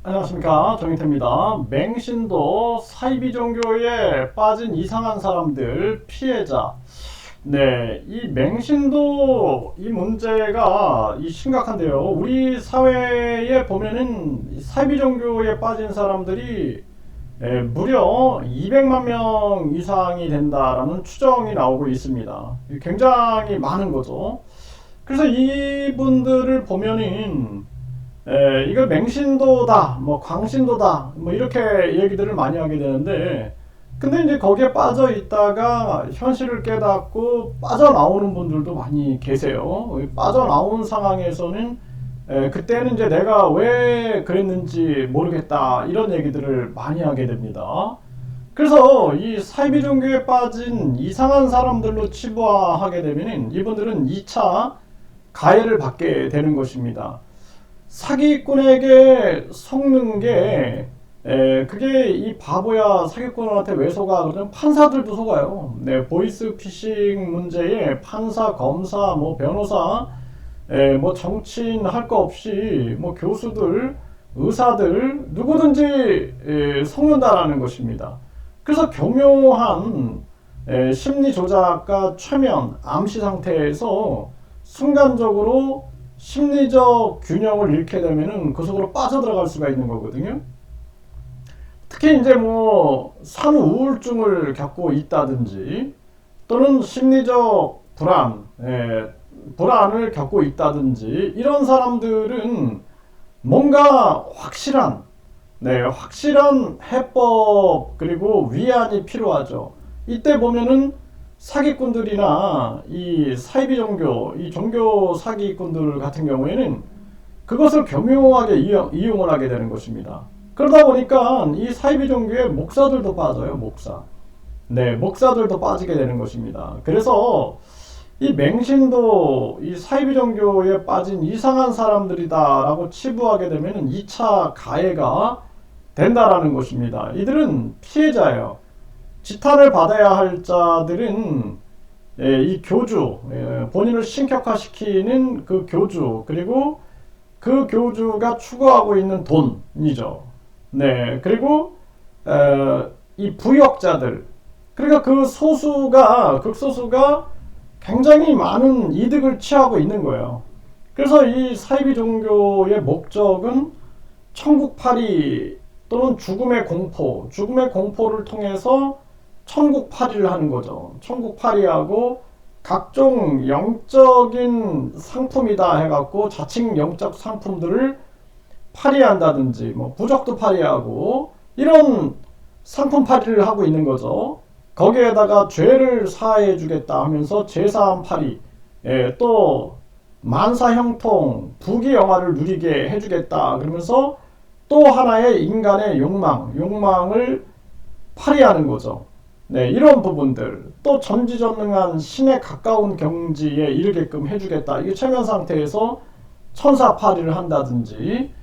안녕하십니까, 정인태입니다. 맹신도 사이비 종교에 빠진 이상한 사람들 피해자. 네, 이 맹신도 이 문제가 심각한데요. 우리 사회에 보면은 이 사이비 종교에 빠진 사람들이 무려 200만 명 이상이 된다라는 추정이 나오고 있습니다. 굉장히 많은 거죠. 그래서 이분들을 보면은 이걸 맹신도다, 뭐 광신도다, 뭐 이렇게 얘기들을 많이 하게 되는데, 근데 이제 거기에 빠져 있다가 현실을 깨닫고 빠져나오는 분들도 많이 계세요. 빠져나온 상황에서는 그때는 이제 내가 왜 그랬는지 모르겠다 이런 얘기들을 많이 하게 됩니다. 그래서 이 사이비 종교에 빠진 이상한 사람들로 치부하게 되면 이분들은 2차 가해를 받게 되는 것입니다. 사기꾼에게 속는 게 그게 이 바보야 사기꾼한테 왜 속아 그러면 판사들도 속아요. 네, 보이스 피싱 문제에 판사, 검사, 뭐 변호사, 뭐 정치인 할 거 없이 뭐 교수들, 의사들 누구든지 속는다라는 것입니다. 그래서 교묘한 심리 조작과 최면, 암시 상태에서 순간적으로 심리적 균형을 잃게 되면은 그 속으로 빠져들어갈 수가 있는 거거든요. 특히 이제 뭐 산후 우울증을 겪고 있다든지 또는 심리적 불안을 겪고 있다든지 이런 사람들은 뭔가 확실한 해법 그리고 위안이 필요하죠. 이때 보면은 사기꾼들이나 이 사이비 종교, 이 종교 사기꾼들 같은 경우에는 그것을 교묘하게 이용을 하게 되는 것입니다. 그러다 보니까 이 사이비 종교에 목사들도 빠져요, 목사. 네, 목사들도 빠지게 되는 것입니다. 그래서 이 맹신도 이 사이비 종교에 빠진 이상한 사람들이다라고 치부하게 되면 2차 가해가 된다라는 것입니다. 이들은 피해자예요. 지탄을 받아야 할 자들은 이 교주, 본인을 신격화시키는 그 교주, 그리고 그 교주가 추구하고 있는 돈이죠. 네, 그리고 이 부역자들, 그러니까 극소수가 굉장히 많은 이득을 취하고 있는 거예요. 그래서 이 사이비 종교의 목적은 천국팔이 또는 죽음의 공포를 통해서 천국팔이를 하는 거죠. 천국팔이하고 각종 영적인 상품이다 해갖고 자칭 영적 상품들을 팔이한다든지 뭐 부적도 팔이하고 이런 상품 팔이를 하고 있는 거죠. 거기에다가 죄를 사해 주겠다 하면서 제사함 팔이, 또 만사형통 부귀영화를 누리게 해주겠다 그러면서 또 하나의 인간의 욕망을 팔이하는 거죠. 네, 이런 부분들 또 전지전능한 신에 가까운 경지에 이르게끔 해주겠다. 이게 최면 상태에서 천사팔이를 한다든지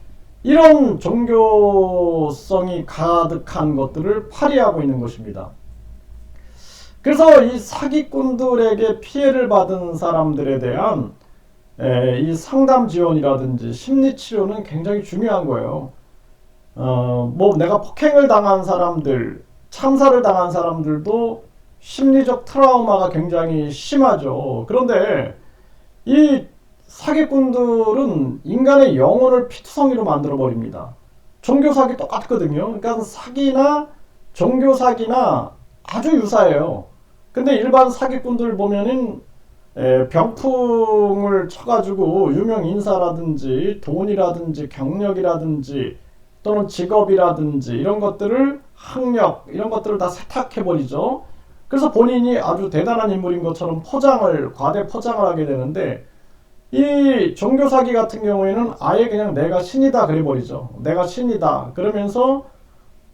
이런 종교성이 가득한 것들을 팔이하고 있는 것입니다. 그래서 이 사기꾼들에게 피해를 받은 사람들에 대한 이 상담 지원이라든지 심리 치료는 굉장히 중요한 거예요. 뭐 내가 폭행을 당한 사람들, 참사를 당한 사람들도 심리적 트라우마가 굉장히 심하죠. 그런데 이 사기꾼들은 인간의 영혼을 피투성이로 만들어 버립니다. 종교 사기 똑같거든요. 그러니까 사기나 종교 사기나 아주 유사해요. 근데 일반 사기꾼들 보면은 병풍을 쳐가지고 유명 인사라든지 돈이라든지 경력이라든지 또는 직업이라든지 이런 것들을 학력 이런 것들을 다 세탁해버리죠. 그래서 본인이 아주 대단한 인물인 것처럼 과대 포장을 하게 되는데 이 종교 사기 같은 경우에는 아예 그냥 내가 신이다 그래버리죠. 내가 신이다 그러면서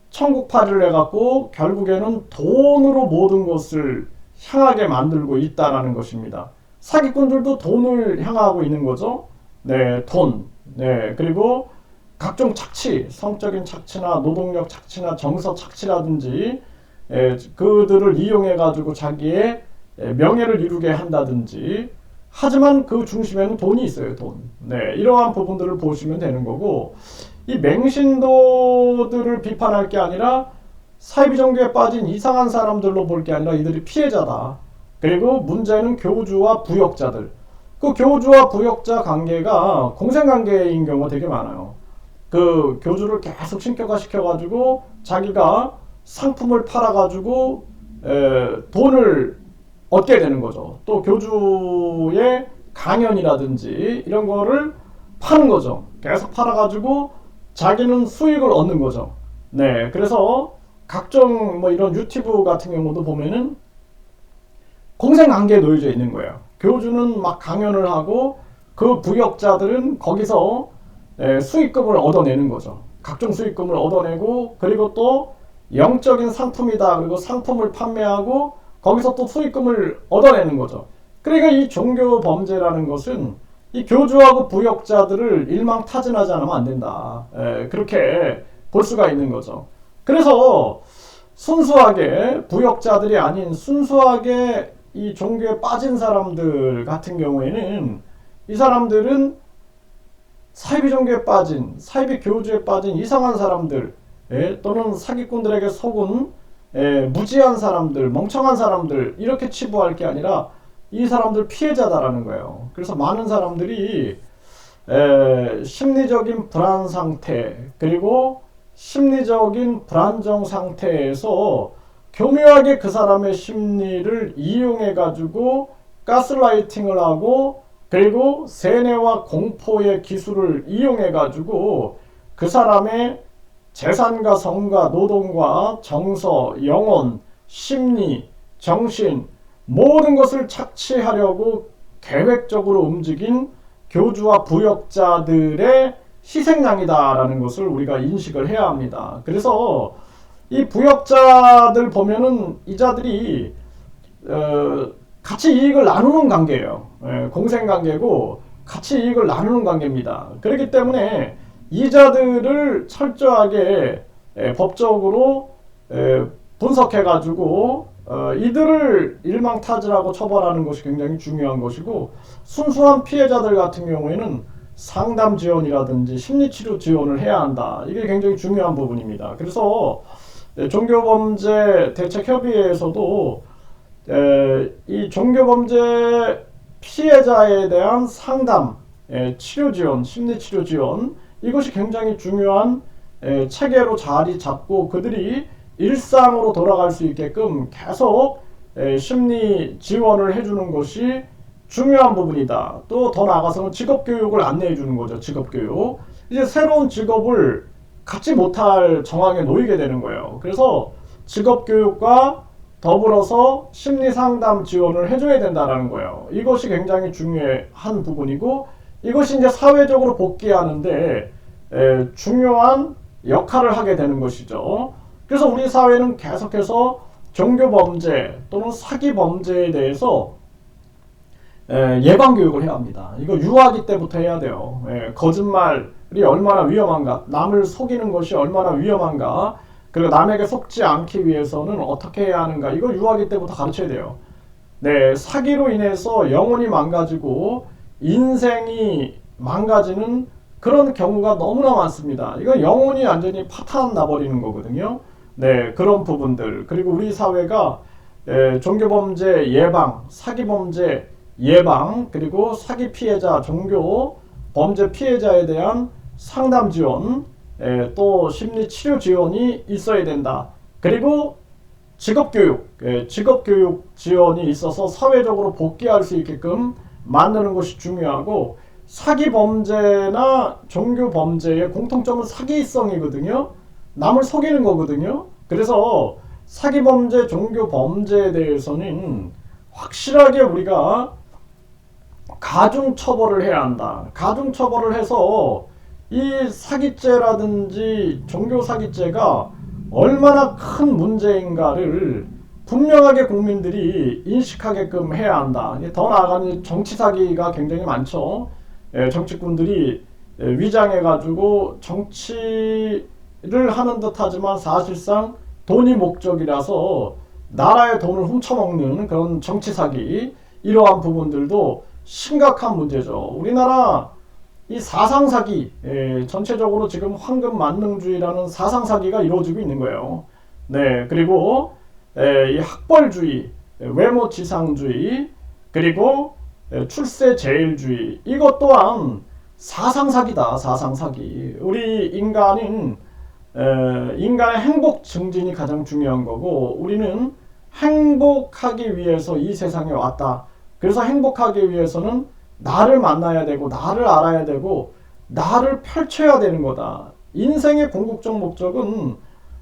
천국팔이를 해갖고 결국에는 돈으로 모든 것을 향하게 만들고 있다라는 것입니다. 사기꾼들도 돈을 향하고 있는 거죠. 네, 돈. 네, 그리고 각종 착취, 성적인 착취나 노동력 착취나 정서 착취라든지 그들을 이용해 가지고 자기의 명예를 이루게 한다든지 하지만 그 중심에는 돈이 있어요. 돈. 네, 이러한 부분들을 보시면 되는 거고 이 맹신도들을 비판할 게 아니라 사이비 종교에 빠진 이상한 사람들로 볼 게 아니라 이들이 피해자다. 그리고 문제는 교주와 부역자들. 그 교주와 부역자 관계가 공생관계인 경우가 되게 많아요. 그 교주를 계속 신격화 시켜가지고 자기가 상품을 팔아가지고 돈을 얻게 되는 거죠. 또 교주의 강연이라든지 이런 거를 파는 거죠. 계속 팔아가지고 자기는 수익을 얻는 거죠. 네, 그래서 각종 뭐 이런 유튜브 같은 경우도 보면은 공생관계에 놓여져 있는 거예요. 교주는 막 강연을 하고 그 부역자들은 거기서 수익금을 얻어내는 거죠. 각종 수익금을 얻어내고 그리고 또 영적인 상품이다. 그리고 상품을 판매하고 거기서 또 수익금을 얻어내는 거죠. 그러니까 이 종교 범죄라는 것은 이 교주하고 부역자들을 일망타진하지 않으면 안 된다. 그렇게 볼 수가 있는 거죠. 그래서 순수하게 부역자들이 아닌 순수하게 이 종교에 빠진 사람들 같은 경우에는 이 사람들은 사이비 종교에 빠진, 사이비 교주에 빠진 이상한 사람들 또는 사기꾼들에게 속은 무지한 사람들, 멍청한 사람들 이렇게 치부할 게 아니라 이 사람들 피해자다라는 거예요. 그래서 많은 사람들이 심리적인 불안 상태 그리고 심리적인 불안정 상태에서 교묘하게 그 사람의 심리를 이용해 가지고 가스라이팅을 하고 그리고 세뇌와 공포의 기술을 이용해 가지고 그 사람의 재산과 성과 노동과 정서, 영혼, 심리, 정신 모든 것을 착취하려고 계획적으로 움직인 교주와 부역자들의 희생양이다라는 것을 우리가 인식을 해야 합니다. 그래서 이 부역자들 보면은 이자들이 같이 이익을 나누는 관계예요. 공생관계고 같이 이익을 나누는 관계입니다. 그렇기 때문에 이자들을 철저하게 법적으로 분석해가지고 이들을 일망타진하고 처벌하는 것이 굉장히 중요한 것이고 순수한 피해자들 같은 경우에는 상담 지원이라든지 심리치료 지원을 해야 한다. 이게 굉장히 중요한 부분입니다. 그래서 종교범죄 대책협의회에서도 이 종교범죄 피해자에 대한 상담, 치료 지원, 심리치료 지원 이것이 굉장히 중요한 체계로 자리 잡고 그들이 일상으로 돌아갈 수 있게끔 계속 심리 지원을 해주는 것이 중요한 부분이다. 또 더 나아가서는 직업교육을 안내해 주는 거죠. 직업교육. 이제 새로운 직업을 갖지 못할 정황에 놓이게 되는 거예요. 그래서 직업교육과 더불어서 심리상담 지원을 해줘야 된다는 거예요. 이것이 굉장히 중요한 부분이고 이것이 이제 사회적으로 복귀하는데 중요한 역할을 하게 되는 것이죠. 그래서 우리 사회는 계속해서 종교범죄 또는 사기범죄에 대해서 예방교육을 해야 합니다. 이거 유아기 때부터 해야 돼요. 거짓말이 얼마나 위험한가, 남을 속이는 것이 얼마나 위험한가, 그리고 남에게 속지 않기 위해서는 어떻게 해야 하는가, 이거 유아기 때부터 가르쳐야 돼요. 네, 사기로 인해서 영혼이 망가지고 인생이 망가지는 그런 경우가 너무나 많습니다. 이거 영혼이 완전히 파탄 나버리는 거거든요. 네, 그런 부분들. 그리고 우리 사회가 종교범죄 예방, 사기범죄 예방, 그리고 사기 피해자, 종교 범죄 피해자에 대한 상담 지원, 또 심리 치료 지원이 있어야 된다. 그리고 직업교육, 직업교육 지원이 있어서 사회적으로 복귀할 수 있게끔 만드는 것이 중요하고 사기 범죄나 종교 범죄의 공통점은 사기성이거든요. 남을 속이는 거거든요. 그래서 사기 범죄, 종교 범죄에 대해서는 확실하게 우리가 가중 처벌을 해야 한다. 가중 처벌을 해서 이 사기죄라든지 종교 사기죄가 얼마나 큰 문제인가를 분명하게 국민들이 인식하게끔 해야 한다. 더 나아가는 정치 사기가 굉장히 많죠. 정치꾼들이 위장해가지고 정치를 하는 듯하지만 사실상 돈이 목적이라서 나라의 돈을 훔쳐먹는 그런 정치 사기, 이러한 부분들도 심각한 문제죠. 우리나라 이 사상사기, 전체적으로 지금 황금 만능주의라는 사상사기가 이루어지고 있는 거예요. 네, 그리고 이 학벌주의, 외모지상주의, 그리고 출세제일주의, 이것 또한 사상사기다. 사상사기. 우리 인간은 인간의 행복 증진이 가장 중요한 거고, 우리는 행복하기 위해서 이 세상에 왔다. 그래서 행복하기 위해서는 나를 만나야 되고, 나를 알아야 되고, 나를 펼쳐야 되는 거다. 인생의 궁극적 목적은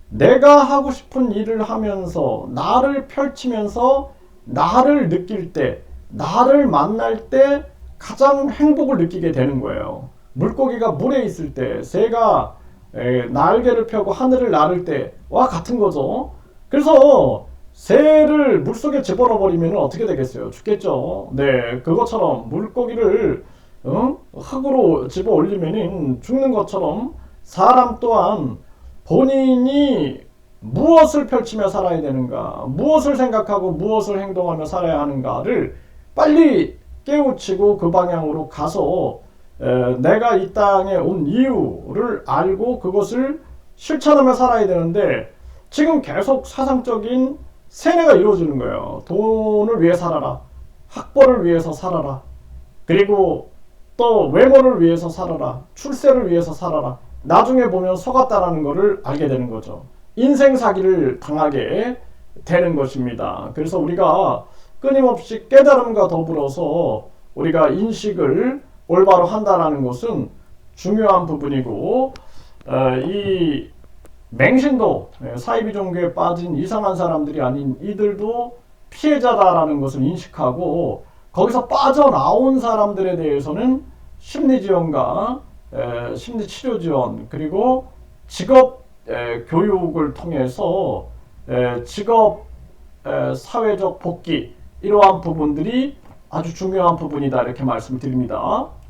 내가 하고 싶은 일을 하면서 나를 펼치면서 나를 느낄 때, 나를 만날 때 가장 행복을 느끼게 되는 거예요. 물고기가 물에 있을 때, 새가 날개를 펴고 하늘을 나를 때와 같은 거죠. 그래서 새를 물속에 집어넣어 버리면 어떻게 되겠어요? 죽겠죠. 네, 그것처럼 물고기를 흙으로 집어 올리면 죽는 것처럼 사람 또한 본인이 무엇을 펼치며 살아야 되는가, 무엇을 생각하고 무엇을 행동하며 살아야 하는가를 빨리 깨우치고 그 방향으로 가서 내가 이 땅에 온 이유를 알고 그것을 실천하며 살아야 되는데, 지금 계속 사상적인 세뇌가 이루어지는 거예요. 돈을 위해 살아라, 학벌을 위해서 살아라, 그리고 또 외모를 위해서 살아라, 출세를 위해서 살아라. 나중에 보면 속았다라는 것을 알게 되는 거죠. 인생 사기를 당하게 되는 것입니다. 그래서 우리가 끊임없이 깨달음과 더불어서 우리가 인식을 올바로 한다라는 것은 중요한 부분이고, 이 맹신도, 사이비 종교에 빠진 이상한 사람들이 아닌 이들도 피해자다라는 것을 인식하고, 거기서 빠져나온 사람들에 대해서는 심리지원과 심리치료지원, 그리고 직업 교육을 통해서 직업 사회적 복귀, 이러한 부분들이 아주 중요한 부분이다, 이렇게 말씀드립니다.